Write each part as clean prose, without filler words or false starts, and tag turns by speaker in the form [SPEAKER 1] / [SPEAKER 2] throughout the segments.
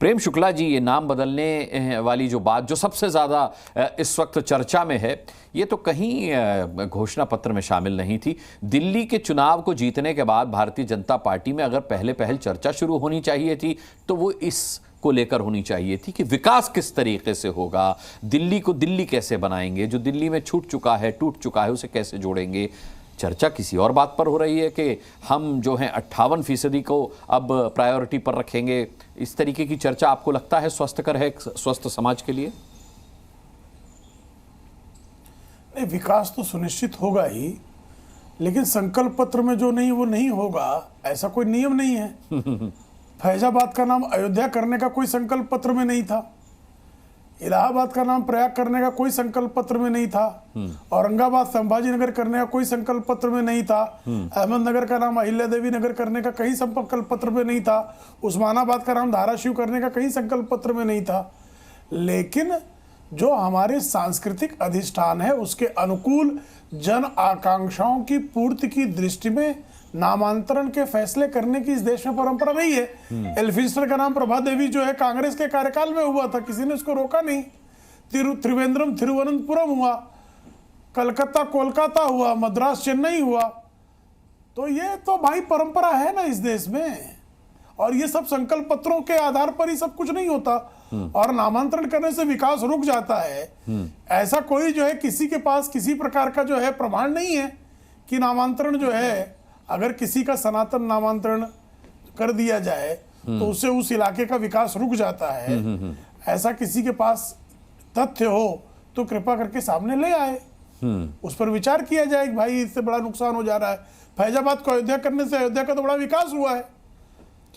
[SPEAKER 1] प्रेम शुक्ला जी, ये नाम बदलने वाली जो बात जो सबसे ज़्यादा इस वक्त चर्चा में है, ये तो कहीं घोषणा पत्र में शामिल नहीं थी। दिल्ली के चुनाव को जीतने के बाद भारतीय जनता पार्टी में अगर पहले चर्चा शुरू होनी चाहिए थी तो वो इस को लेकर होनी चाहिए थी कि विकास किस तरीके से होगा, दिल्ली को दिल्ली कैसे बनाएंगे, जो दिल्ली में छूट चुका है, टूट चुका है, उसे कैसे जोड़ेंगे। चर्चा किसी और बात पर हो रही है कि हम जो हैं 58% को अब प्रायोरिटी पर रखेंगे। इस तरीके की चर्चा आपको लगता है स्वस्थकर है स्वस्थ समाज के लिए?
[SPEAKER 2] नहीं, विकास तो सुनिश्चित होगा ही, लेकिन संकल्प पत्र में जो नहीं वो नहीं होगा, ऐसा कोई नियम नहीं है। फैजाबाद का नाम अयोध्या करने का कोई संकल्प पत्र में नहीं था, इलाहाबाद का नाम प्रयाग करने का कोई संकल्प पत्र में नहीं था, औरंगाबाद संभाजी नगर करने का कोई संकल्प पत्र में नहीं था, अहमदनगर का नाम अहिल्या देवी नगर करने का कहीं संकल्प पत्र में नहीं था, उस्मानाबाद का नाम धाराशिव करने का कहीं संकल्प पत्र में नहीं था। लेकिन जो हमारे सांस्कृतिक अधिष्ठान है उसके अनुकूल जन आकांक्षाओं की पूर्ति की दृष्टि में नामांतरण के फैसले करने की इस देश में परंपरा रही है। एल्फिंस्टर का नाम प्रभा देवी जो है कांग्रेस के कार्यकाल में हुआ था, किसी ने उसको रोका नहीं। त्रिवेंद्रम तिरुवनंतपुरम हुआ, कलकत्ता कोलकाता हुआ, मद्रास चेन्नई हुआ। तो ये तो भाई परंपरा है ना इस देश में, और ये सब संकल्प पत्रों के आधार पर ही सब कुछ नहीं होता। और नामांतरण करने से विकास रुक जाता है, ऐसा कोई जो है किसी के पास किसी प्रकार का जो है प्रमाण नहीं है कि नामांतरण जो है, अगर किसी का सनातन नामांतरण कर दिया जाए तो उससे उस इलाके का विकास रुक जाता है। ऐसा किसी के पास तथ्य हो तो कृपा करके सामने ले आए, उस पर विचार किया जाए कि भाई इससे बड़ा नुकसान हो जा रहा है। फैजाबाद को अयोध्या करने से अयोध्या का तो बड़ा विकास हुआ है,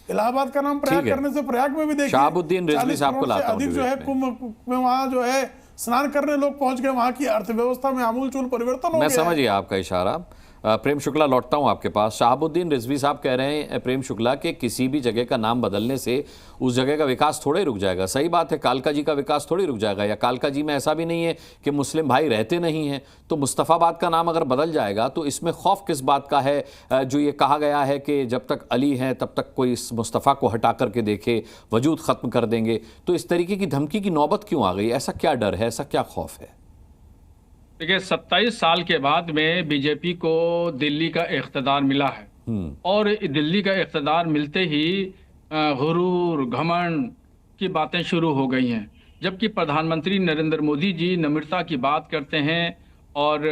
[SPEAKER 2] इलाहाबाद का नाम प्रयाग करने से प्रयाग में भी देखिए
[SPEAKER 1] शहाबुद्दीन रिजवी साहब को लाता हूं
[SPEAKER 2] अधिक जो है कुंभ में वहां जो है स्नान करने लोग पहुंच गए, वहां की अर्थव्यवस्था में आमूलचूल परिवर्तन हो गया।
[SPEAKER 1] मैं समझ गया आपका इशारा। प्रेम शुक्ला, लौटता हूं आपके पास। शहाबुद्दीन रिजवी साहब कह रहे हैं प्रेम शुक्ला के किसी भी जगह का नाम बदलने से उस जगह का विकास थोड़े रुक जाएगा। सही बात है, कालका जी का विकास थोड़ी रुक जाएगा, या कालका जी में ऐसा भी नहीं है कि मुस्लिम भाई रहते नहीं हैं। तो मुस्तफ़ाबाद का नाम अगर बदल जाएगा तो इसमें खौफ किस बात का है? जो ये कहा गया है कि जब तक अली हैं तब तक कोई इस मुस्तफ़ा को हटा करके देखे, वजूद ख़त्म कर देंगे। तो इस तरीके की धमकी की नौबत क्यों आ गई? ऐसा क्या डर है, ऐसा क्या खौफ है?
[SPEAKER 3] देखिए, 27 साल के बाद में बीजेपी को दिल्ली का इख्तिदार मिला है, और दिल्ली का इख्तिदार मिलते ही गुरूर घमंड की बातें शुरू हो गई हैं। जबकि प्रधानमंत्री नरेंद्र मोदी जी नम्रता की बात करते हैं और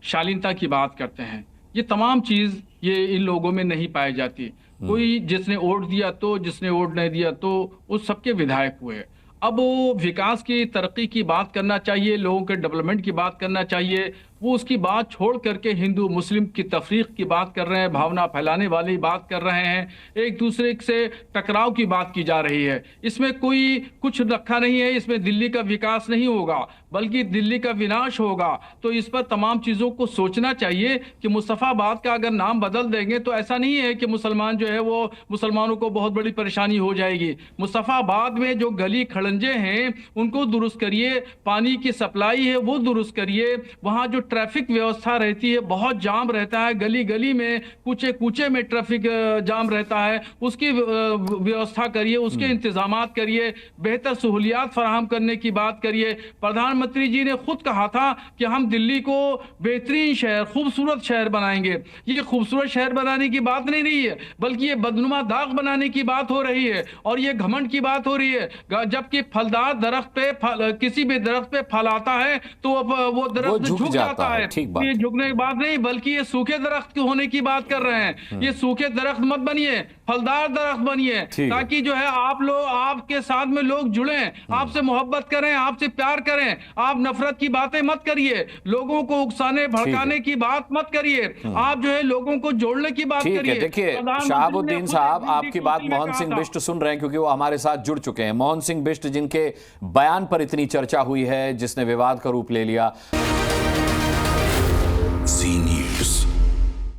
[SPEAKER 3] शालीनता की बात करते हैं। ये तमाम चीज़ ये इन लोगों में नहीं पाई जाती। कोई जिसने वोट दिया तो, जिसने वोट नहीं दिया तो, उस सबके विधायक हुए। अब वो विकास की तरक्की की बात करना चाहिए, लोगों के डेवलपमेंट की बात करना चाहिए, वो उसकी बात छोड़ करके हिंदू मुस्लिम की तफरीक की बात कर रहे हैं, भावना फैलाने वाली बात कर रहे हैं, एक दूसरे से टकराव की बात की जा रही है। इसमें कोई कुछ रखा नहीं है, इसमें दिल्ली का विकास नहीं होगा बल्कि दिल्ली का विनाश होगा। तो इस पर तमाम चीज़ों को सोचना चाहिए कि मुस्तफ़ाबाद का अगर नाम बदल देंगे तो ऐसा नहीं है कि मुसलमान जो है वो मुसलमानों को बहुत बड़ी परेशानी हो जाएगी। मुस्तफ़ाबाद में जो गली खड़ंजे हैं उनको दुरुस्त करिए, पानी की सप्लाई है वो दुरुस्त करिए, वहाँ जो ट्रैफिक व्यवस्था रहती है, बहुत जाम रहता है, गली गली में कूचे कूचे में ट्रैफिक जाम रहता है, उसकी व्यवस्था करिए, उसके इंतजामात करिए, बेहतर सहूलियात फराहम करने की बात करिए। प्रधानमंत्री जी ने खुद कहा था कि हम दिल्ली को बेहतरीन शहर, खूबसूरत शहर बनाएंगे। ये खूबसूरत शहर बनाने की बात नहीं रही है, बल्कि ये बदनुमा दाग बनाने की बात हो रही है और ये घमंड की बात हो रही है। जबकि फलदार दरख्त पे किसी भी दरख्त पे फल आता है तो वो दरख्त झुक जाता है। ये झुकने की बात नहीं, बल्कि ये सूखे दरख्त होने की बात कर रहे हैं। ये सूखे दरख्त मत बनिए, फलदार दरख्त बनिए, ताकि जो है आप लोग, आपके साथ में लोग जुड़े, आपसे मोहब्बत करें, आपसे प्यार करें। आप नफरत की बातें मत करिए, लोगों को उकसाने भड़काने की बात मत करिए, आप जो है लोगों को जोड़ने की बात करिए।
[SPEAKER 1] देखिए शहाबुद्दीन साहब, आपकी बात मोहन सिंह बिष्ट सुन रहे हैं क्योंकि वो हमारे साथ जुड़ चुके हैं। मोहन सिंह बिष्ट, जिनके बयान पर इतनी चर्चा हुई है, जिसने विवाद का रूप ले लिया।